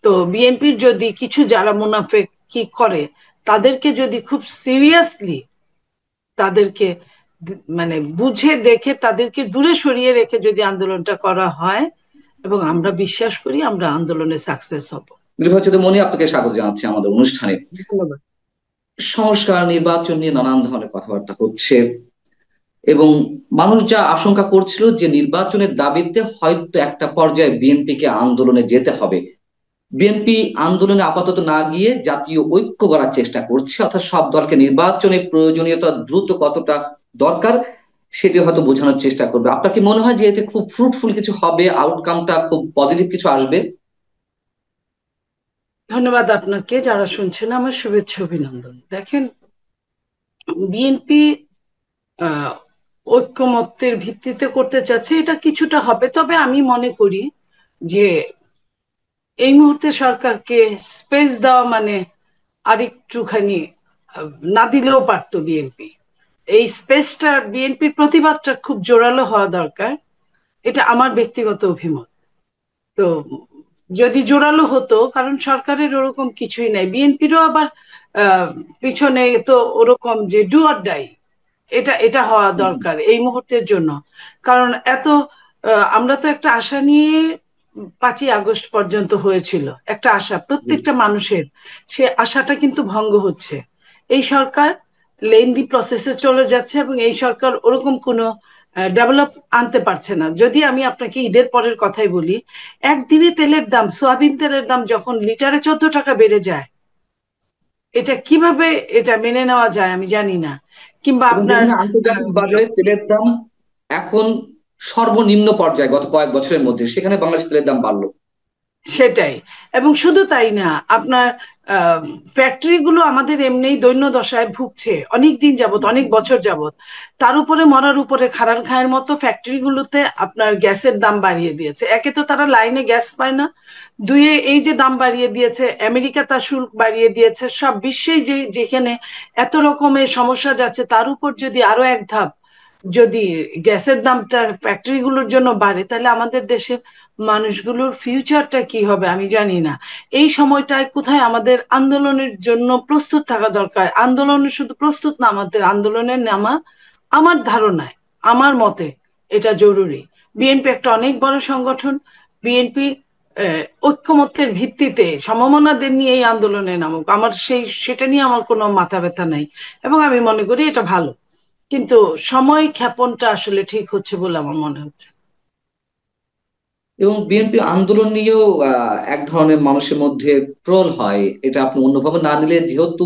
তো বিএনপির যদি কিছু যারা মুনাফেকি করে তাদেরকে যদি খুব সিরিয়াসলি তাদেরকে মানে বুঝে দেখে তাদেরকে দূরে সরিয়ে রেখে যদি আন্দোলনটা করা হয়, এবং আমরা বিশ্বাস করি আমরা আন্দোলনে সাকসেস হব। নির্বাচিত মনি, আপনাকে স্বাগত জানাচ্ছি আমাদের অনুষ্ঠানে। ধন্যবাদ। সংস্কার নির্বাচন নিয়ে নানান ধরনের কথাবার্তা হচ্ছে এবং মানুষ যা আশঙ্কা করছিল যে নির্বাচনের দাবিতে হয়তো একটা পর্যায়ে বিএনপিকে আন্দোলনে যেতে হবে। বিএনপি আন্দোলনে আপাতত না গিয়ে জাতীয় ঐক্য করার চেষ্টা করছে, অর্থাৎ সব দলকে নির্বাচনের প্রয়োজনীয়তা দ্রুত কতটা দরকার সেটি হয়তো বোঝানোর চেষ্টা করবে। আপনার কি মনে হয় যে এতে খুব ফ্রুটফুল কিছু হবে, আউটকামটা খুব পজিটিভ কিছু আসবে? ধন্যবাদ আপনাকে, যারা শুনছেন আমার শুভেচ্ছা অভিনন্দন। দেখেন, বিএনপি আহ ঐক্যমত্যের ভিত্তিতে করতে চাচ্ছে, এটা কিছুটা হবে, তবে আমি মনে করি যে এই মুহূর্তে সরকারকে স্পেস দেওয়া মানে আরেকটুখানি না দিলেও পারতো বিএনপি। এই স্পেসটা, বিএনপির প্রতিবাদটা খুব জোরালো হওয়া দরকার, এটা আমার ব্যক্তিগত অভিমত। তো যদি জোরালো হতো, কারণ সরকারের ওরকম কিছুই নাই, বিএনপিরও আবার আহ পিছনে তো ওরকম যে ডু অর ডাই, এটা এটা হওয়া দরকার এই মুহূর্তের জন্য। কারণ এত আমরা তো একটা আশা নিয়ে 5ই আগস্ট পর্যন্ত হয়েছিল, একটা আশা প্রত্যেকটা মানুষের, সে আশাটা কিন্তু ভঙ্গ হচ্ছে। এই সরকার লেন্দি প্রসেসে চলে যাচ্ছে এবং এই সরকার ওরকম কোনো ডেভেলপ আনতে পারছে না। যদি আমি আপনাকে ঈদের পরের কথাই বলি, একদিনে তেলের দাম, সোয়াবিন তেলের দাম যখন লিটারে 14 টাকা বেড়ে যায়, এটা কিভাবে এটা মেনে নেওয়া যায় আমি জানি না। কিংবা এবং আপনার যেখানে আন্তর্জাতিক বাজারে তেলের দাম এখন সর্বনিম্ন পর্যায়ে গত কয়েক বছরের মধ্যে, সেখানে বাংলাদেশ তেলের দাম বাড়লো। সেটাই। এবং শুধু তাই না, আপনার ফ্যাক্টরি গুলো আমাদের এমনি দৈন্য দশায় ভুগছে অনেক দিন যাবত, অনেক বছর যাবত। তার উপরে মরার উপরে খারাল খায়ের মতো ফ্যাক্টরি গুলোতে আপনার গ্যাসের দাম বাড়িয়ে দিয়েছে। একে তো তারা লাইনে গ্যাস পায় না, দুয়ে এই যে দাম বাড়িয়ে দিয়েছে, আমেরিকা তার শুল্ক বাড়িয়ে দিয়েছে, সব বিশ্বেই যে যেখানে এত রকমের সমস্যা যাচ্ছে, তার উপর যদি আরো এক ধাপ যদি গ্যাসের দামটা ফ্যাক্টরি গুলোর জন্য বাড়ে, তাহলে আমাদের দেশের মানুষগুলোর ফিউচারটা কি হবে আমি জানি না। এই সময়টায় কোথায় আমাদের আন্দোলনের জন্য প্রস্তুত থাকা দরকার। আন্দোলনের শুধু প্রস্তুত না, আমাদের আন্দোলনের নামা আমার ধারণায়, আমার মতে এটা জরুরি। বিএনপি একটা অনেক বড় সংগঠন। বিএনপি ঐক্যমত্যের ভিত্তিতে সমমনাদের নিয়ে এই আন্দোলনে নামুক, আমার সেটা নিয়ে আমার কোনো মাথা ব্যথা নাই, এবং আমি মনে করি এটা ভালো। কিন্তু সময় ক্ষেপণটা আসলে ঠিক হচ্ছে বলে আমার মনে হচ্ছে। এবং বিএনপি আন্দোলন নিয়েও এক ধরনের মানুষের মধ্যে ট্রোল হয়, এটা আপনি অন্যভাবে না নিলে, যেহেতু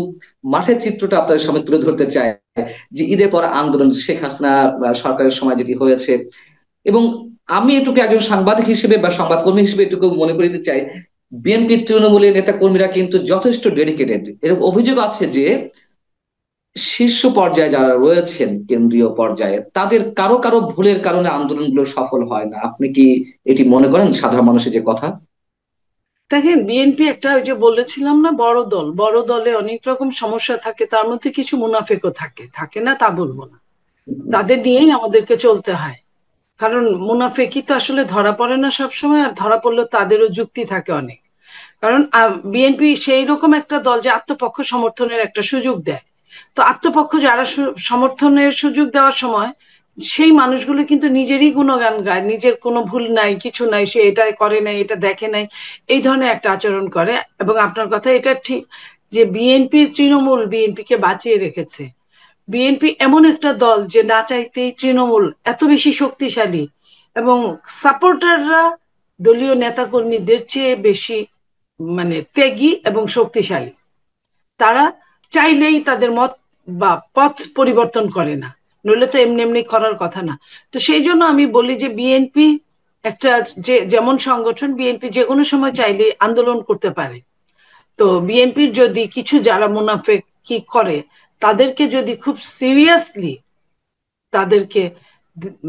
মাঠের চিত্রটা আপনাদের সামনে তুলে ধরতে চায় যে ঈদের পর আন্দোলন শেখ হাসিনা সরকারের সময় যেটি হয়েছে। এবং আমি এটুকু একজন সাংবাদিক হিসেবে বা সংবাদকর্মী হিসেবে এটুকু মনে করে দিতে চাই, বিএনপি তৃণমূলের নেতা কর্মীরা কিন্তু যথেষ্ট ডেডিকেটেড। এরকম অভিযোগ আছে যে শীর্ষ পর্যায়ে যারা রয়েছেন কেন্দ্রীয় পর্যায়ে, তাদের কারো কারো ভুলের কারণে আন্দোলনগুলো সফল হয় না। আপনি কি এটি মনে করেন, সাধারণ মানুষের যে কথা? দেখেন, বিএনপি একটা, ওই যে বলেছিলাম না, বড় দল, বড় দলে অনেক রকম সমস্যা থাকে, তার মধ্যে কিছু মুনাফেকও থাকে, থাকে না তা বলবো না, তাদের নিয়েই আমাদেরকে চলতে হয়। কারণ মুনাফেকি তো আসলে ধরা পড়ে না সবসময়, আর ধরা পড়লেও তাদেরও যুক্তি থাকে অনেক। কারণ বিএনপি সেই রকম একটা দল যে আত্মপক্ষ সমর্থনের একটা সুযোগ দেয়। তো আত্মপক্ষ যারা সমর্থনের সুযোগ দেওয়ার সময় সেই মানুষগুলো কিন্তু নিজেরই গুণগান গায়, নিজের কোনো ভুল নাই, কিছু নাই, সে এটা করে নাই, এটা দেখে নাই, এই ধরনের একটা আচরণ করে। এবং আপনার কথা এটা ঠিক যে বিএনপির তৃণমূল বিএনপিকে বাঁচিয়ে রেখেছে। বিএনপি এমন একটা দল যে না চাইতেই তৃণমূল এত বেশি শক্তিশালী, এবং সাপোর্টাররা দলীয় নেতাকর্মীদের চেয়ে বেশি মানে ত্যাগী এবং শক্তিশালী। তারা চাইলেই তাদের মত বা পথ পরিবর্তন করে না, নইলে তো এমনি এমনি করার কথা না। তো সেই জন্য আমি বলি যে বিএনপি একটা, যে যেমন সংগঠন, বিএনপি যে কোনো সময় চাইলে আন্দোলন করতে পারে। তো বিএনপির যদি কিছু যারা মুনাফেকি করে তাদেরকে যদি খুব সিরিয়াসলি তাদেরকে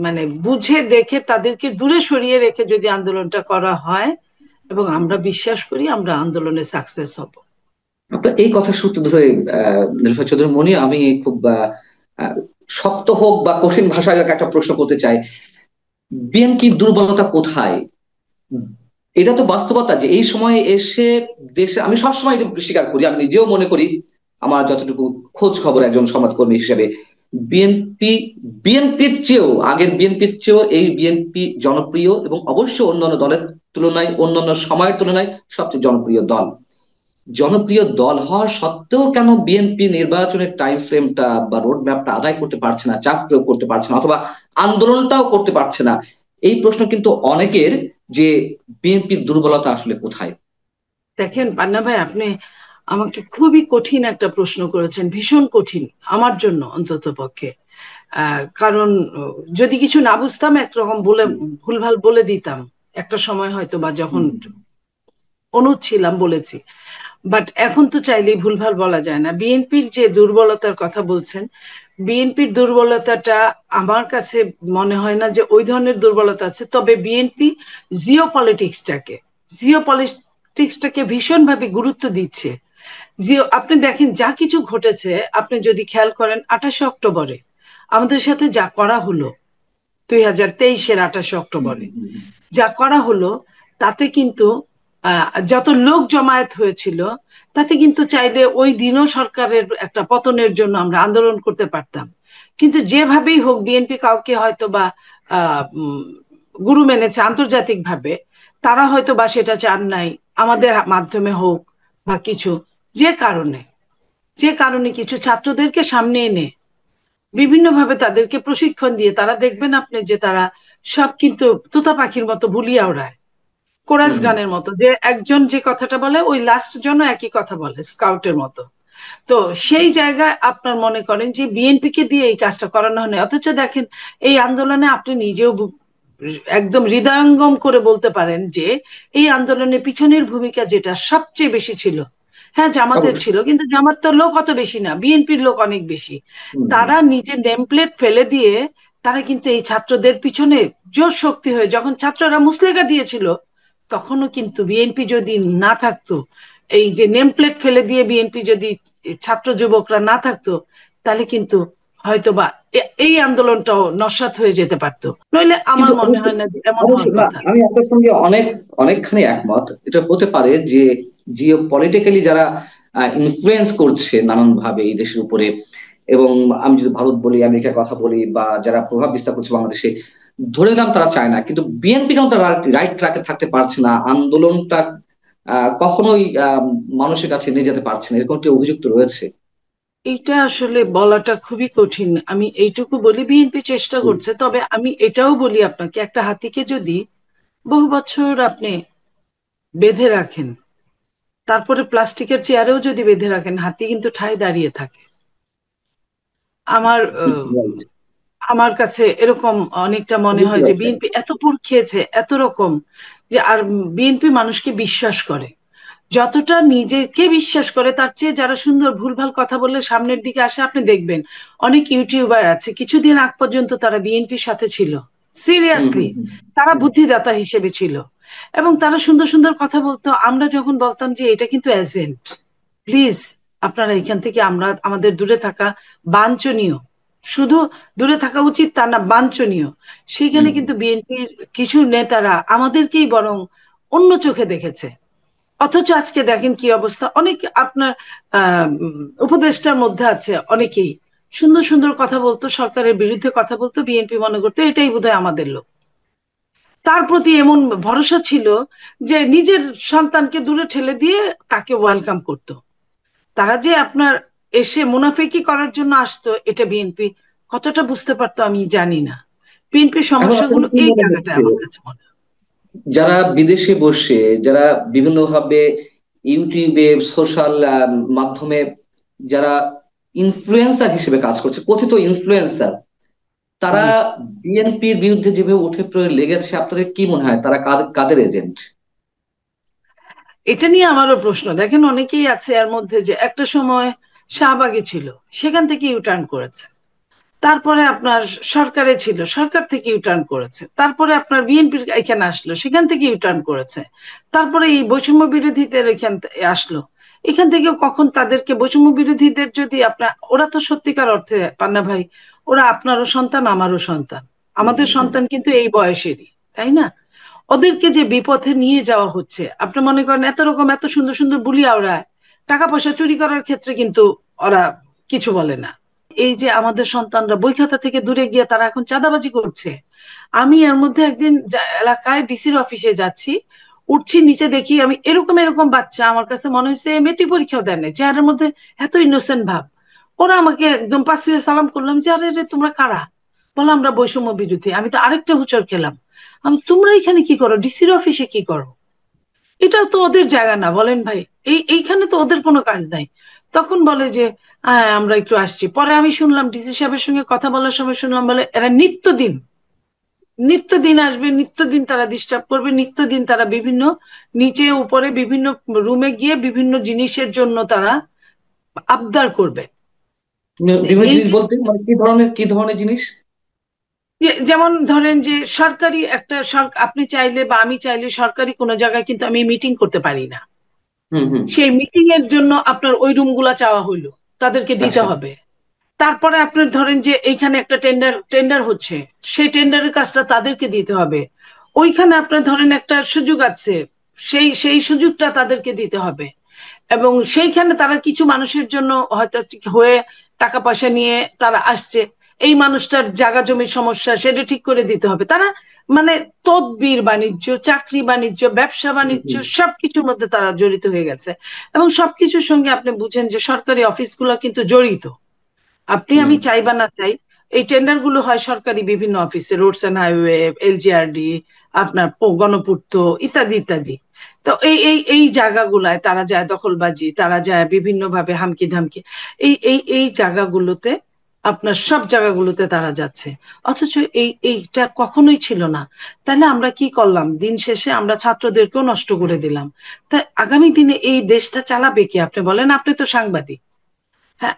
মানে বুঝে দেখে তাদেরকে দূরে সরিয়ে রেখে যদি আন্দোলনটা করা হয়, এবং আমরা বিশ্বাস করি আমরা আন্দোলনে সাকসেস হব। আপনার এই কথা সূত্র ধরে নির্ভয় চৌধুরী মনি, আমি খুব আহ, শক্ত হোক বা কঠিন ভাষায় একটা প্রশ্ন করতে চাই। বিএনপির দুর্বলতা কোথায়? এটা তো বাস্তবতা যে এই সময়ে এসে দেশে, আমি সবসময় এটা স্বীকার করি, আমি নিজেও মনে করি, আমার যতটুকু খোঁজ খবর একজন সমাজকর্মী হিসেবে, বিএনপি বিএনপির চেয়েও, আগের বিএনপির চেয়েও এই বিএনপি জনপ্রিয়, এবং অবশ্যই অন্যান্য দলের তুলনায়, অন্যান্য সময়ের তুলনায় সবচেয়ে জনপ্রিয় দল। জনপ্রিয় দল হওয়া সত্ত্বেও কেন বিএনপি নির্বাচনের টাইম ফ্রেমটা বা রোড ম্যাপটা আদায় করতে পারছে না, চাপ প্রয়োগ করতে পারছে না, অথবা আন্দোলনটাও করতে পারছে না? এই প্রশ্ন কিন্তু অনেকের, যে বিএনপির দুর্বলতা আসলে কোথায়। দেখেন পান্না ভাই, আপনি আমাকে খুবই কঠিন একটা প্রশ্ন করেছেন, ভীষণ কঠিন আমার জন্য অন্তত পক্ষে। কারণ যদি কিছু না বুঝতাম একরকম বলে ভুলভাল বলে দিতাম একটা সময়, হয়তো বা যখন অনুজ ছিলাম বলেছি। বাট এখন তো চাইলেই ভুলভাল বলা যায় না। বিএনপির যে দুর্বলতার কথা বলছেন, বিএনপির দুর্বলতাটা আমার কাছে মনে হয় না যে ওই ধরনের দুর্বলতা আছে। তবে বিএনপি জিও পলিটিক্সটাকে জিও পলিটিক্সটাকে ভীষণভাবে গুরুত্ব দিচ্ছে। জিও, আপনি দেখেন যা কিছু ঘটেছে, আপনি যদি খেয়াল করেন 28শে অক্টোবরে আমাদের সাথে যা করা হলো, 2023-এর 28শে অক্টোবরে যা করা হলো, তাতে কিন্তু যত লোক জমায়েত হয়েছিল, তাতে কিন্তু চাইলে ওই দিনও সরকারের একটা পতনের জন্য আমরা আন্দোলন করতে পারতাম। কিন্তু যেভাবেই হোক বিএনপি কাউকে হয়তো বা গুরু মেনেছে আন্তর্জাতিকভাবে, তারা হয়তো বা সেটা চান নাই আমাদের মাধ্যমে হোক বা কিছু, যে কারণে যে কারণে কিছু ছাত্রদেরকে সামনে এনে বিভিন্নভাবে তাদেরকে প্রশিক্ষণ দিয়ে, তারা দেখবেন আপনি যে তারা সব কিন্তু তোতা পাখির মতো বুলিয়া ওড়ায়, কোরাস গানের মতো, যে একজন যে কথাটা বলে ওই লাস্ট জন একই কথা বলে, স্কাউটের মতো। তো সেই জায়গায় আপনার মনে করেন যে বিএনপি কে দিয়ে এই কাজটা করানো হয় না। অথচ দেখেন এই আন্দোলনে আপনি নিজেও একদম হৃদয়ঙ্গম করে বলতে পারেন যে এই আন্দোলনের পিছনের ভূমিকা যেটা সবচেয়ে বেশি ছিল, হ্যাঁ জামাতের অবশ্যই। ছিল, কিন্তু জামাত তো লোক অত বেশি না, বিএনপির লোক অনেক বেশি। তারা নিজের নেমপ্লেট ফেলে দিয়ে তারা কিন্তু এই ছাত্রদের পিছনে জোর শক্তি হয়ে, যখন ছাত্ররা মুসলেখা দিয়েছিল তখনও কিন্তু বিএনপি যদি না থাকতো, এই যে নেম প্লেট ফেলে দিয়ে বিএনপি যদি ছাত্র যুবকরা না থাকতো, তাহলে কিন্তু হয়তোবা এই আন্দোলনটাও নস্যাৎ হয়ে যেতে পারতো। নইলে আমার কিন্তু মনে অবশ্যই, হয় না যে এমন হওয়ার অবশ্যই না, কথা। আমি আপনার সঙ্গে অনেকখানি একমত। এটা হতে পারে যে জিও পলিটিক্যালি যারা ইনফ্লুয়েন্স করছে নানান ভাবে এই দেশের উপরে, এবং আমি যদি ভারত বলি, আমেরিকার কথা বলি, বা যারা প্রভাব বিস্তার করছে বাংলাদেশে, ধরে নিলাম তারা চায় না, কিন্তু বিএনপি কেন তারা রাইট ট্র্যাকে থাকতে পারছে না, আন্দোলনটা কখনোই মানুষের কাছে নিয়ে যেতে পারছে না, এরকম একটি অভিযুক্ত রয়েছে। এটা আসলে বলাটা খুবই কঠিন। আমি এইটুকু বলি বিএনপি চেষ্টা করছে, তবে আমি এটাও বলি আপনাকে, একটা হাতিকে যদি বহু বছর আপনি বেঁধে রাখেন, তারপরে প্লাস্টিকের চেয়ারেও যদি বেঁধে রাখেন, হাতি কিন্তু ঠায় দাঁড়িয়ে থাকে। আমার Right. আমার কাছে এরকম অনেকটা মনে বুঝতে হয় যে পারছেন। বিএনপি এত পুর খেয়েছে, এত রকম, যে আর বিএনপি মানুষকে বিশ্বাস করে, যতটা নিজেকে বিশ্বাস করে তার চেয়ে যারা সুন্দর ভুলভাল কথা বললে সামনের দিকে আসে, আপনি দেখবেন অনেক ইউটিউবার আছে কিছুদিন আগ পর্যন্ত তারা বিএনপির সাথে ছিল, হুম, সিরিয়াসলি, হুম, হুম। তারা বুদ্ধিদাতা হিসেবে ছিল এবং তারা সুন্দর সুন্দর কথা বলতো। আমরা যখন বলতাম যে এটা কিন্তু এজেন্ট, প্লিজ আপনারা এখান থেকে আমরা আমাদের দূরে থাকা বাঞ্ছনীয়, শুধু দূরে থাকা উচিত তা না, বাঞ্ছনীয়, সেইখানে হুম। কিন্তু বিএনপির কিছু নেতারা আমাদেরকেই বরং অন্য চোখে দেখেছে। অথচ আজকে দেখেন কি অবস্থা, অনেক আপনার উপদেষ্টার মধ্যে আছে অনেকেই সুন্দর সুন্দর কথা বলতো, সরকারের বিরুদ্ধে কথা বলতো, বিএনপি মনে করতো এটাই বোধহয় আমাদের লোক, তার প্রতি এমন ভরসা ছিল যে নিজের সন্তানকে দূরে ঠেলে দিয়ে তাকে ওয়েলকাম করত। তারা যে আপনার এসে মুনাফিকি করার জন্য আসতো, এটা বিএনপি কতটা বুঝতে পারতো আমি জানি না। বিএনপির এখন আপনার সমস্যাগুলো কি এই মনে জায়গাটায় হচ্ছে, আমার কাছে মনে হয়। যারা বিদেশে বসে, যারা বিভিন্নভাবে ইউটিউবে, সোশ্যাল মাধ্যমে যারা ইনফ্লুয়েন্সার হিসেবে কাজ করছে, কথিত ইনফ্লুয়েন্সার, তারা জি, বিএনপির বিরুদ্ধে যেভাবে উঠে পড়ে লেগেছে, আপনাদের কি মনে হয় তারা কাদের এজেন্ট? এটা নিয়ে আমারও প্রশ্ন। দেখেন অনেকেই আছে এর মধ্যে যে একটা সময় শাহবাগে ছিল, সেখান থেকে ইউটার্ন করেছে, তারপরে আপনার সরকারে ছিল, সরকার থেকে ইউটার্ন করেছে, তারপরে আপনার বিএনপির এখানে আসলো, সেখান থেকে ইউটার্ন করেছে, তারপরে এই বৈষম্য বিরোধীদের এখান আসলো, এখান থেকেও কখন তাদেরকে বৈষম্য বিরোধীদের যদি আপনার, ওরা তো সত্যিকার অর্থে পান্না ভাই, ওরা আপনারও সন্তান আমারও সন্তান, আমাদের সন্তান কিন্তু এই বয়সেরই, তাই না? ওদেরকে যে বিপথে নিয়ে যাওয়া হচ্ছে, আপনি মনে করেন এত রকম এত সুন্দর সুন্দর বুলি ওরা টাকা পয়সা চুরি করার ক্ষেত্রে কিন্তু ওরা কিছু বলে না। এই যে আমাদের সন্তানরা বই খাতা থেকে দূরে গিয়ে তারা এখন চাঁদাবাজি করছে। আমি এর মধ্যে একদিন এলাকায় ডিসির অফিসে যাচ্ছি, উঠছি নিচে দেখি আমি এরকম এরকম বাচ্চা, আমার কাছে মনে হচ্ছে মেট্রিক পরীক্ষাও দেয় না, চেহারার মধ্যে এত ইনোসেন্ট ভাব। ওরা আমাকে একদম পাশ ফিরে সালাম করলাম যে আরে রে তোমরা কারা? বললাম আমরা বৈষম্য বিরোধী। আমি তো আরেকটা হুচর খেলাম, আমি তোমরা এখানে কি করো, ডিসির অফিসে কি করো? এটাও তো ওদের জায়গা না বলেন ভাই? এইখানে তো ওদের কোনো কাজ নাই। তখন বলে যে হ্যাঁ আমরা একটু আসছি। পরে আমি শুনলাম ডিসি সাহেবের সঙ্গে কথা বলার সময় শুনলাম বলে এরা নিত্যদিন নিত্যদিন আসবে, নিত্যদিন তারা ডিস্টার্ব করবে, নিত্যদিন তারা বিভিন্ন নিচে উপরে বিভিন্ন রুমে গিয়ে বিভিন্ন জিনিসের জন্য তারা আবদার করবে। বিভিন্ন এই জিনিস যে বলতে মানে কি ধরনের জিনিস? যেমন ধরেন যে সরকারি একটা আপনি চাইলে বা আমি চাইলে সরকারি কোনো জায়গায় কিন্তু আমি মিটিং করতে পারি না। হুম, হুম। সেই মিটিং এর জন্য আপনার ওই রুমগুলা চাওয়া হইলো, তাদেরকে দিতে আচ্ছা। হবে। তারপরে আপনার ধরেন যে এইখানে একটা টেন্ডার টেন্ডার হচ্ছে, সেই টেন্ডারের কাজটা তাদেরকে দিতে হবে। ওইখানে আপনার ধরেন একটা সুযোগ আছে, সেই সেই সুযোগটা তাদেরকে দিতে হবে। এবং সেইখানে তারা কিছু মানুষের জন্য হয়তো ঠিক হয়ে টাকা পয়সা নিয়ে তারা আসছে, এই মানুষটার জায়গা জমির সমস্যা সেটা ঠিক করে দিতে হবে। তারা মানে তদবির বাণিজ্য, চাকরি বাণিজ্য, ব্যবসা হুম, বাণিজ্য হুম, সবকিছুর মধ্যে তারা জড়িত হয়ে গেছে। এবং সবকিছুর সঙ্গে আপনি বুঝেন যে সরকারি অফিসগুলো কিন্তু জড়িত। আপনি হুম। আমি চাই বা না চাই, এই টেন্ডার গুলো হয় সরকারি বিভিন্ন অফিসে, রোডস এন্ড হাইওয়ে, এলজিআরডি, আপনার গণপূর্ত ইত্যাদি ইত্যাদি। তো এই জায়গাগুলায় তারা যায় দখলবাজি, তারা যায় বিভিন্ন ভাবে হামকি ধামকি, এই জায়গাগুলোতে, আপনার সব জায়গাগুলোতে তারা যাচ্ছে। অথচ এইটা কখনোই ছিল না। তাহলে আমরা কি করলাম? দিন শেষে আমরা ছাত্রদেরকেও নষ্ট করে দিলাম। তাই আগামী দিনে এই দেশটা চালাবে কে আপনি বলেন? আপনি তো সাংবাদিক। হ্যাঁ,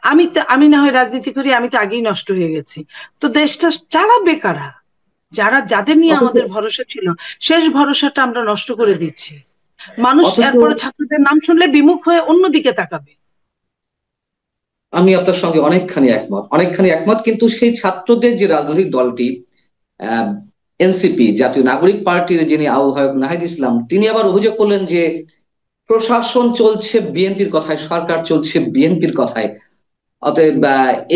আমি না হয় রাজনীতি করি, আমি তো আগেই নষ্ট হয়ে গেছি। তো দেশটা চালাবে কারা? যাদের নিয়ে অথচ আমাদের ভরসা ছিল, শেষ ভরসাটা আমরা নষ্ট করে দিচ্ছি। মানুষ অথচ এরপরে ছাত্রদের নাম শুনলে বিমুখ হয়ে অন্যদিকে তাকাবে। আমি আপনার সঙ্গে অনেকখানি একমত, কিন্তু সেই ছাত্রদের যে রাজনৈতিক দলটি এনসিপি, জাতীয় নাগরিক পার্টির যিনি আহ্বায়ক নাহিদ ইসলাম, তিনি আবার অভিযোগ করলেন যে প্রশাসন চলছে বিএনপির কথায়, সরকার চলছে বিএনপির কথায়। অতএব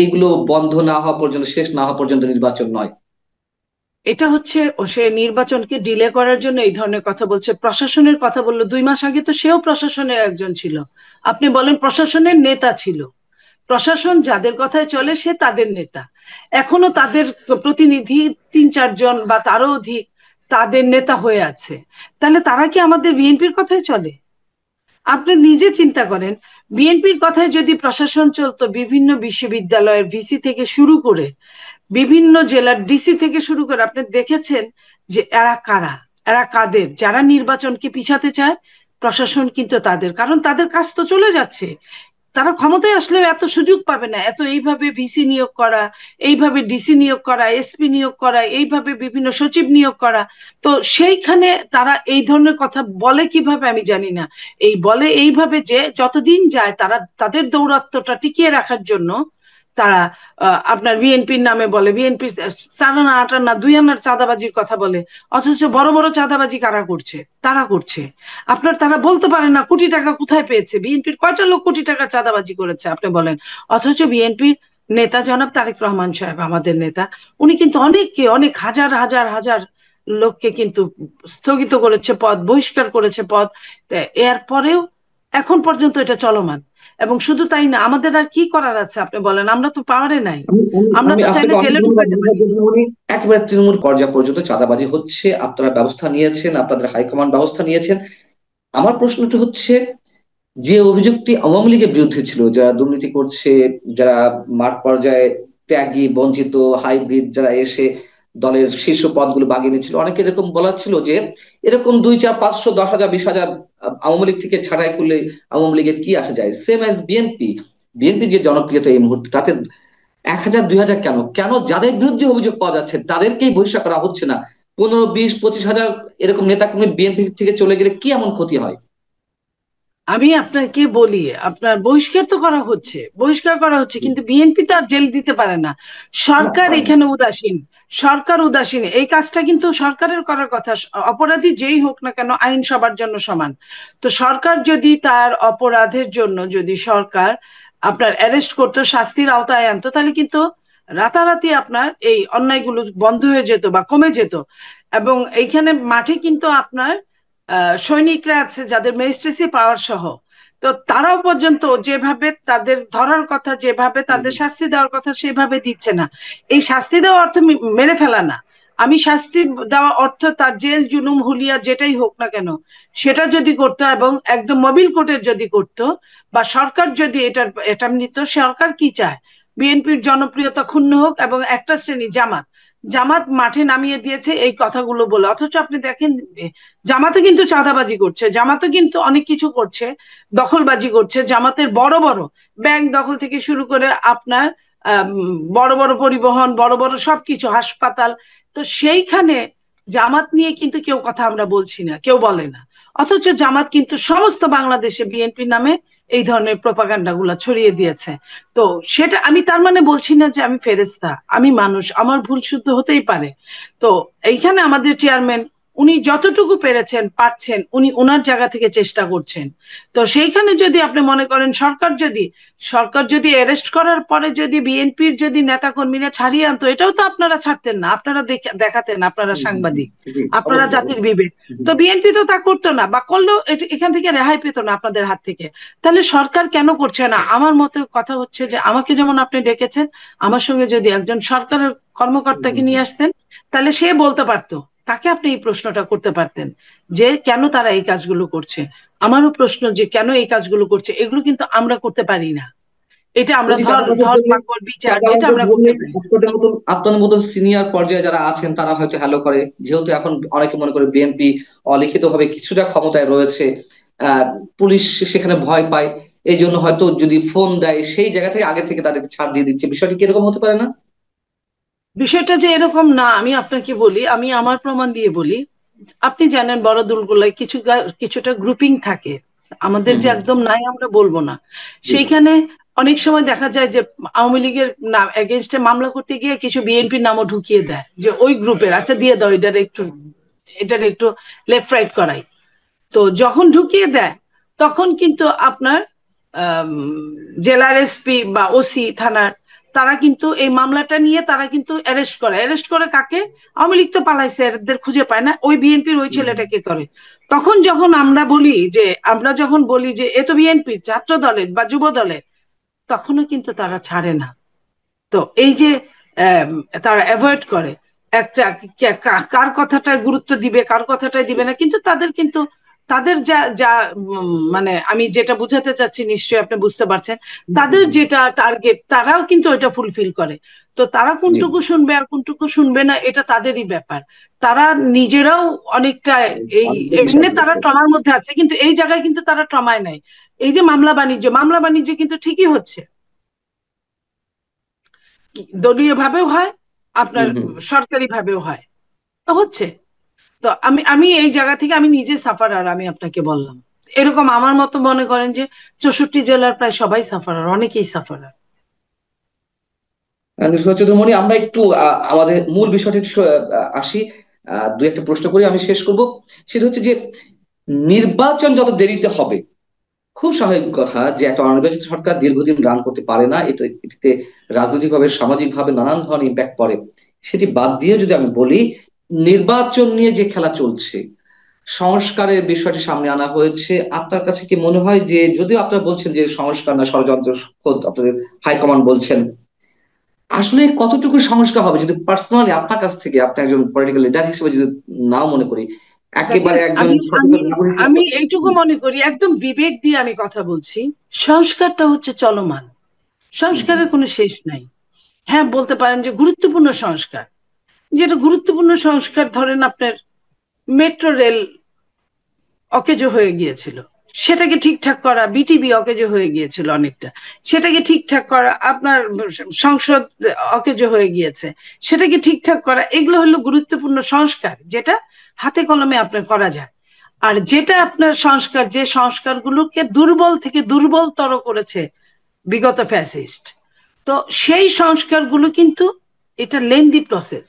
এইগুলো বন্ধ না হওয়া পর্যন্ত, শেষ না হওয়া পর্যন্ত নির্বাচন নয়। এটা হচ্ছে ও সে নির্বাচনকে ডিলে করার জন্য এই ধরনের কথা বলছে। প্রশাসনের কথা বললো 2 মাস আগে, তো সেও প্রশাসনের একজন ছিল। আপনি বলেন প্রশাসনের নেতা ছিল। প্রশাসন যাদের কথায় চলে সে তাদের নেতা। এখনো তাদের প্রতিনিধি 3-4 জন বা তারও অধিক তাদের নেতা হয়ে আছে। তাহলে তারা কি আমাদের বিএনপির কথায় চলে? আপনি নিজে চিন্তা করেন, বিএনপির কথায় যদি প্রশাসন চলতো, বিভিন্ন বিশ্ববিদ্যালয়ের ভিসি থেকে শুরু করে বিভিন্ন জেলার ডিসি থেকে শুরু করে, আপনি দেখেছেন যে এরা কারা, এরা কাদের? যারা নির্বাচনকে পিছাতে চায়, প্রশাসন কিন্তু তাদের, কারণ তাদের কাজ তো চলে যাচ্ছে। তারা ক্ষমতায় আসলেও এত সুযোগ পাবে না, এত এইভাবে ভিসি নিয়োগ করা, এইভাবে ডিসি নিয়োগ করা, এসপি নিয়োগ করা, এইভাবে বিভিন্ন সচিব নিয়োগ করা। তো সেইখানে তারা এই ধরনের কথা বলে কিভাবে আমি জানি না। এই বলে এইভাবে যে যতদিন যায় তারা তাদের দৌরাত্ম্যটা টিকিয়ে রাখার জন্য তারা আপনার বিএনপির নামে বলে, বিএনপি 4 আনা 8 আনা 2 আনার চাঁদাবাজির কথা বলে। অথচ বড় বড় চাঁদাবাজি কারা করছে? তারা করছে। আপনার তারা বলতে পারে না কোটি টাকা কোথায় পেয়েছে, বিএনপির কয়টা লোক কোটি টাকা চাঁদাবাজি করেছে আপনি বলেন। অথচ বিএনপির নেতা জনাব তারেক রহমান সাহেব, আমাদের নেতা, উনি কিন্তু অনেককে, অনেক হাজার হাজার হাজার লোককে কিন্তু স্থগিত করেছে পদ, বহিষ্কার করেছে পদ। এরপরেও এখন পর্যন্ত এটা চলমান। এবং শুধু তাই না, আমাদের আর কি করার আছে আপনি বলেন? আমরা তো পাওয়ারে নাই। আমি আমি আমরা আমি তো চাইলে আপনাকে অনেক জেলে ধন্যবাদ ঢুকাইতে ধন্যবাদ পারি। জানাই। উনি একেবারে তৃণমূল পর্যায় পর্যন্ত চাঁদাবাজি হচ্ছে, আপনারা ব্যবস্থা নিয়েছেন, আপনাদের হাইকমান্ড ব্যবস্থা নিয়েছেন। আমার প্রশ্নটা হচ্ছে, যে অভিযোগটি আওয়ামী লীগের বিরুদ্ধে ছিল, যারা দুর্নীতি করছে, যারা মাঠ পর্যায়ে ত্যাগী বঞ্চিত হাইব্রিড যারা এসে দলের শীর্ষ পদগুলো বাগিয়ে নিচ্ছিল, অনেকে এরকম বলা ছিল যে এরকম 2, 4, 500, 10,000, 20,000 আওয়ামী লীগ থেকে ছাড়াই করলে আওয়ামী লীগের কি আসা যায়, সেম অ্যাজ বিএনপি। বিএনপি যে জনপ্রিয়তা এই মুহূর্তে, তাতে 1,000, 2,000 কেন কেন যাদের বিরুদ্ধে অভিযোগ পাওয়া যাচ্ছে তাদেরকেই বহিষ্কার করা হচ্ছে না? 15, 20, 25,000 এরকম নেতাকর্মী বিএনপি থেকে চলে গেলে কি এমন ক্ষতি হয়? আমি আপনাকে বলি, আপনার বহিষ্কার তো করা হচ্ছে, বহিষ্কার করা হচ্ছে, কিন্তু বিএনপি তো আর জেল দিতে পারে না। না সরকার পারে না। এখানে উদাসীন, সরকার উদাসীন। এই কাজটা কিন্তু সরকারের করার কথা। অপরাধী যেই হোক না কেন, আইন সবার জন্য সমান। তো সরকার যদি তার অপরাধের জন্য যদি সরকার আপনার অ্যারেস্ট করতো, শাস্তির আওতায় আনতো, তাহলে কিন্তু রাতারাতি আপনার এই অন্যায়গুলো বন্ধ হয়ে যেত বা কমে যেত। এবং এইখানে মাঠে কিন্তু আপনার সৈনিকরা আছে যাদের ম্যাজিস্ট্রেসি পাওয়ার সহ। তো তারাও পর্যন্ত যেভাবে তাদের ধরার কথা, যেভাবে তাদের শাস্তি দেওয়ার কথা, সেভাবে দিচ্ছে না। এই শাস্তি দেওয়া অর্থ মেরে ফেলা না। আমি শাস্তি দেওয়া অর্থ তার জেল জুলুম হুলিয়া যেটাই হোক না কেন, সেটা যদি করতো এবং একদম মোবিল কোর্টের যদি করতো, বা সরকার যদি এটা নিত। সরকার কি চায়? বিএনপির জনপ্রিয়তা ক্ষুণ্ণ হোক, এবং একটা শ্রেণী জামাত, জামাত মাঠে নামিয়ে দিয়েছে এই কথাগুলো বলে। অথচ আপনি দেখেন, জামাতে কিন্তু চাঁদাবাজি করছে, জামাতে কিন্তু অনেক কিছু করছে, দখলবাজি করছে। জামাতের বড় বড় ব্যাংক দখল থেকে শুরু করে আপনার বড় বড় পরিবহন, বড় বড় সবকিছু, হাসপাতাল। তো সেইখানে জামাত নিয়ে কিন্তু কেউ কথা আমরা বলছি না, কেউ বলে না। অথচ জামাত কিন্তু সমস্ত বাংলাদেশে বিএনপির নামে এই ধরনের প্রপাগান্ডা গুলা ছড়িয়ে দিয়েছে। তো সেটা আমি তার মানে বলছি না যে আমি ফেরেস্তা, আমি মানুষ, আমার ভুল শুদ্ধ হতেই পারে। তো এইখানে আমাদের চেয়ারম্যান, উনি যতটুকু পেরেছেন পারছেন, উনি ওনার জায়গা থেকে চেষ্টা করছেন। তো সেইখানে যদি আপনি মনে করেন সরকার যদি অ্যারেস্ট করার পরে যদি বিএনপির যদি নেতা কর্মীরা ছাড়িয়ে আনতো, এটাও তো আপনারা ছাড়তেন না, আপনারা দেখাতেন, আপনারা সাংবাদিক, জি, আপনারা অবশ্যই জাতির অবশ্যই। বিবেক। হুম, তো বিএনপি তো তা করতো না, বা করলেও এখান থেকে রেহাই পেত না আপনাদের হাত থেকে। তাহলে সরকার কেন করছে না? আমার মতে কথা হচ্ছে যে, আমাকে যেমন আপনি ডেকেছেন, আমার সঙ্গে যদি একজন সরকারের হুম, কর্মকর্তাকে হুম, নিয়ে হুম। আসতেন, তাহলে সে বলতে পারতো। তাকে আপনি এই প্রশ্নটা করতে পারতেন যে কেন তারা এই কাজগুলো করছে। আমারও প্রশ্ন যে কেন এই কাজগুলো করছে, এগুলো কিন্তু আমরা করতে পারি না। এটা ওই আমরা যে ধর চাঁদাবাজি ধর বললেন, পাকড় বিচার এটা চাঁদাবাজি আমরা বললে করতে পারি না। আপনাদের মতন সিনিয়র পর্যায়ে যারা আছেন তারা হয়তো হ্যালো করে, যেহেতু এখন অনেকে মনে করে বিএনপি অলিখিত ভাবে কিছুটা ক্ষমতায় রয়েছে। আহ পুলিশ সেখানে ভয় পায়, এই জন্য হয়তো যদি ফোন দেয় সেই জায়গা থেকে আগে থেকে তাদেরকে ছাড় দিয়ে দিচ্ছে। বিষয়টি কি এরকম হতে পারে না? বিষয়টা যে এরকম না, আমি আপনাকে বলি, আমি আমার প্রমাণ দিয়ে বলি। আপনি জানেন বড় দলগুলোয় কিছুটা গ্রুপিং থাকে, আমাদের হুম, যে হুম। একদম নাই আমরা বলবো না। জি, সেইখানে অনেক সময় দেখা যায় যে আওয়ামী লীগের নাম এগেনস্টে মামলা করতে গিয়ে কিছু বিএনপির নামও ঢুকিয়ে দেয়, যে ওই গ্রুপের, আচ্ছা দিয়ে দাও, এটার একটু লেফট রাইট করাই। তো যখন ঢুকিয়ে দেয়, তখন কিন্তু আপনার আম, জেলার এসপি বা ওসি থানার, তারা কিন্তু এই মামলাটা নিয়ে তারা কিন্তু অ্যারেস্ট করে কাকে? আওয়ামী লীগ তো পালাইছে, এদের খুঁজে পায় না, ওই বিএনপির ওই হুম, হুম। ছেলেটাকে করে। তখন যখন আমরা যখন বলি যে এ তো বিএনপি ছাত্র দলের বা যুব দলের, তখনও কিন্তু তারা ছাড়ে না। তো এই যে আম, তারা অ্যাভয়েড করে, একটা কার কথাটা গুরুত্ব দিবে, কার কথাটাই দিবে না, কিন্তু তাদের যা যা মানে আমি যেটা বুঝাতে চাচ্ছি, নিশ্চয়ই আপনি বুঝতে পারছেন, হুম, হুম, তাদের হুম। যেটা টার্গেট তারাও কিন্তু এটা ফুলফিল করে। তো তারা জি, কোনটুকু শুনবে আর কোনটুকু শুনবে না, এটা তাদেরই ব্যাপার। তারা নিজেরাও অনেকটা এই অনেকগুলো বিষয় এমনি তারা রয়েছে। ট্রমার মধ্যে আছে, কিন্তু এই জায়গায় কিন্তু তারা ট্রমায় নাই। এই যে মামলা বাণিজ্য কিন্তু ঠিকই হচ্ছে, দলীয় ভাবেও হয়, আপনার হুম, হুম। সরকারি ভাবেও হয়, হচ্ছে। তো আমি এই জায়গা থেকে আমি নিজে সাফারার, আমি আপনাকে বললাম। এরকম আমার মতো মনে করেন যে 64 জেলার প্রায় সবাই সাফারার, অনেকেই সাফারার। সচেতন আমরা একটু আমাদের মূল বিষয়টি একটু আসি। দু একটা প্রশ্ন করে আমি শেষ করব। সেটা হচ্ছে যে নির্বাচন যত দেরিতে হবে, খুব স্বাভাবিক কথা যে একটা অনির্বাচিত সরকার দীর্ঘদিন রান করতে পারে না, এটিতে রাজনৈতিকভাবে সামাজিকভাবে নানান ধরনের ইম্প্যাক্ট পড়ে। সেটি বাদ দিয়ে যদি আমি বলি, নির্বাচন নিয়ে যে খেলা চলছে, সংস্কারের বিষয়টি সামনে আনা হয়েছে, আপনার কাছে কি মনে হয় যে, যদিও আপনারা বলছেন যে সংস্কার না ষড়যন্ত্র, খোদ আপনাদের হাইকমান্ড বলছেন, আসলে কতটুকু সংস্কার হবে? যদি পার্সোনালি আপনার কাছ থেকে, আপনি একজন পলিটিক্যাল লিডার হিসেবে যদি নাও মনে করি, দেখেন, একেবারে একজন আমি আমি সচেতন নাগরিক আমি হিসেবে- এইটুকু মনে করি, একদম বিবেক দিয়ে আমি কথা বলছি, সংস্কারটা হচ্ছে চলমান, হুম, হুম, সংস্কারের কোনো শেষ নাই। হ্যাঁ, বলতে পারেন যে গুরুত্বপূর্ণ সংস্কার, যেটা গুরুত্বপূর্ণ সংস্কার, ধরেন আপনার মেট্রো রেল অকেজো হয়ে গিয়েছিল, সেটাকে ঠিকঠাক করা, বিটিবি অকেজো হয়ে গিয়েছিল অনেকটা, সেটাকে ঠিকঠাক করা, আপনার সংসদ অকেজো হয়ে গিয়েছে, সেটাকে ঠিকঠাক করা, এগুলো হলো গুরুত্বপূর্ণ সংস্কার, যেটা হাতে কলমে আপনার করা যায়। আর যেটা আপনার সংস্কার, যে সংস্কারগুলোকে দুর্বল থেকে দুর্বলতর করেছে বিগত ফ্যাসিস্ট, তো সেই সংস্কারগুলো কিন্তু এটা লেন্দি প্রসেস।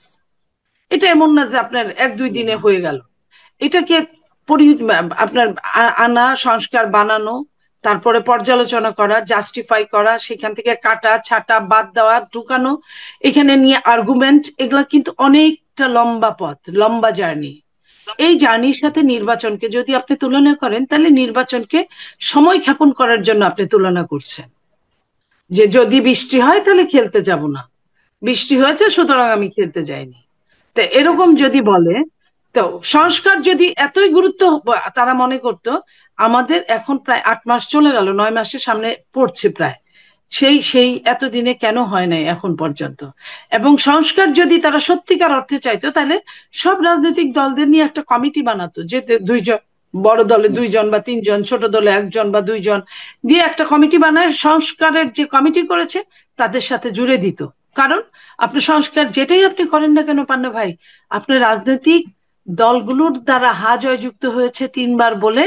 এটা এমন না যে আপনার এক দুই দিনে হয়ে গেল। এটাকে আপনার আনা, সংস্কার বানানো, তারপরে পর্যালোচনা করা, জাস্টিফাই করা, সেখান থেকে কাটা ছাটা বাদ দেওয়া ঢুকানো, এখানে নিয়ে আর্গুমেন্ট, এগুলা কিন্তু অনেকটা লম্বা পথ, লম্বা জার্নি। এই জার্নির সাথে নির্বাচনকে যদি আপনি তুলনা করেন, তাহলে নির্বাচনকে সময় ক্ষেপণ করার জন্য আপনি তুলনা করছেন, যে যদি বৃষ্টি হয় তাহলে খেলতে যাব না, বৃষ্টি হয়েছে সুতরাং আমি খেলতে যাইনি। তো এরকম যদি বলে, তো সংস্কার যদি এতই গুরুত্ব তারা মনে করত, আমাদের এখন প্রায় 8 মাস চলে গেল, 9 মাসের সামনে পড়ছে প্রায়, সেই সেই এতদিনে কেন হয় নাই এখন পর্যন্ত? এবং সংস্কার যদি তারা সত্যিকার অর্থে চাইতো, তাহলে সব রাজনৈতিক দলদের নিয়ে একটা কমিটি বানাতো, যে দুইজন, বড় দলে দুইজন বা তিনজন, ছোট দলে একজন বা দুইজন দিয়ে একটা কমিটি বানায়, সংস্কারের যে কমিটি করেছে তাদের সাথে জুড়ে দিত। কারণ আপনি সংস্কার যেটাই আপনি করেন না কেন পান্না ভাই, আপনার রাজনৈতিক দলগুলোর দ্বারা হা জয়যুক্ত হয়েছে 3 বার বলে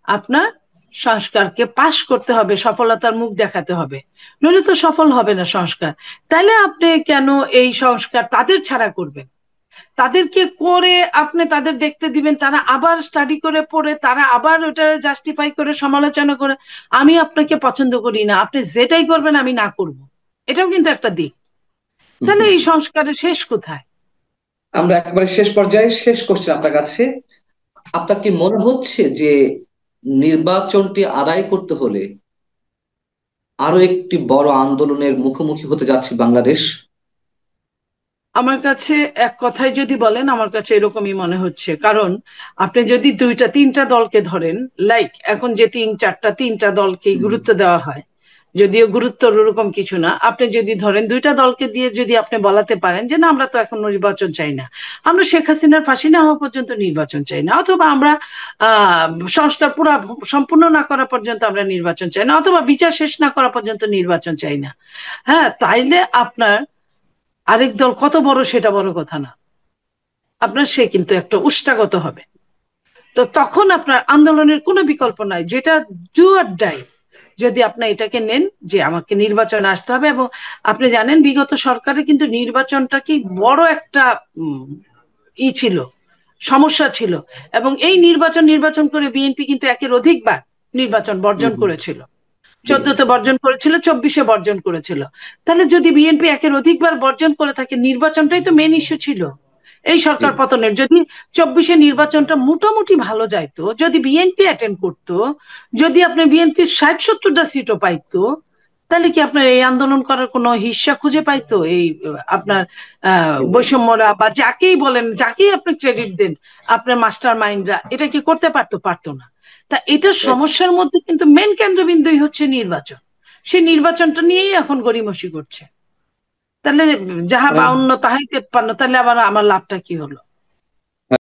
আপনার সংস্কারকে পাশ করতে হবে, সফলতার মুখ দেখাতে হবে, নইলে তো সফল হবে না সংস্কার। তাইলে আপনি কেন এই সংস্কার তাদের ছাড়া করবেন? তাদেরকে করে আপনি তাদের দেখতে দিবেন, তারা আবার স্টাডি করে পড়ে, তারা আবার ওটা জাস্টিফাই করে, সমালোচনা করে, আমি আপনাকে পছন্দ করি না, আপনি যেটাই করবেন আমি না করব, এটাও কিন্তু একটা দিক। তাহলে এই সংস্কারের শেষ কোথায়? আমরা একেবারে শেষ পর্যায়ে শেষ করছি আপনার কাছে। আপনার কি মনে হচ্ছে যে নির্বাচনটি আদায় করতে হলে আরো একটি বড় আন্দোলনের মুখোমুখি হতে যাচ্ছে বাংলাদেশ? আমার কাছে এক কথায় যদি বলেন, আমার কাছে এরকমই মনে হচ্ছে। কারণ আপনি যদি দুইটা তিনটা দলকে ধরেন, লাইক এখন যে তিনটা দলকে গুরুত্ব দেওয়া হয়, যদিও গুরুত্ব ওরকম কিছু না, আপনি যদি ধরেন দুইটা দলকে দিয়ে যদি আপনি বলাতে পারেন যে না, আমরা তো এখন নির্বাচন চাই না, আমরা শেখ হাসিনার ফাঁসি না হওয়া পর্যন্ত নির্বাচন চাই না, অথবা আমরা সংস্কার পুরা সম্পূর্ণ না করা পর্যন্ত আমরা নির্বাচন চাই না, অথবা বিচার শেষ না করা পর্যন্ত নির্বাচন চাই না, হ্যাঁ, তাইলে আপনার আরেক দল কত বড় সেটা বড় কথা না, আপনার সে কিন্তু একটা উষ্টাগত হবে। তো তখন আপনার আন্দোলনের কোনো বিকল্প নাই, যেটা ডু অর ডাই। যদি আপনি এটাকে নেন যে আমাকে নির্বাচনে আসতে হবে, এবং আপনি জানেন বিগত সরকারে কিন্তু নির্বাচনটা কি বড় একটা ছিল, সমস্যা ছিল, এবং এই নির্বাচন করে বিএনপি কিন্তু একের অধিকবার নির্বাচন বর্জন করেছিল। জি। 14-তে বর্জন করেছিল, 24-এ বর্জন করেছিল। তাহলে যদি বিএনপি একের অধিকবার বর্জন করে থাকে, নির্বাচনটাই তো মেন ইস্যু ছিল এই জি। সরকার পতনের। যদি 24-এ নির্বাচনটা মোটামুটি ভালো যাইতো, যদি বিএনপি অ্যাটেন্ড করতো, যদি আপনার বিএনপি 60-70টা সিটও পাইতো, তাহলে কি আপনার এই আন্দোলন করার কোনো হিস্সা খুঁজে পাইতো এই আপনার বৈষম্যরা বা যাকেই বলেন, যাকেই আপনি ক্রেডিট দেন, আপনার মাস্টার মাইন্ডরা এটা কি করতে পারতো? পারতো না। তা এটার সমস্যার মধ্যে কিন্তু মেন কেন্দ্রবিন্দুই হচ্ছে নির্বাচন। সেই নির্বাচনটা নিয়েই এখন গড়িমসি করছে। তাহলে যাহা 52 তাহাই 53, তাহলে আবার আমার লাভটা কি হলো?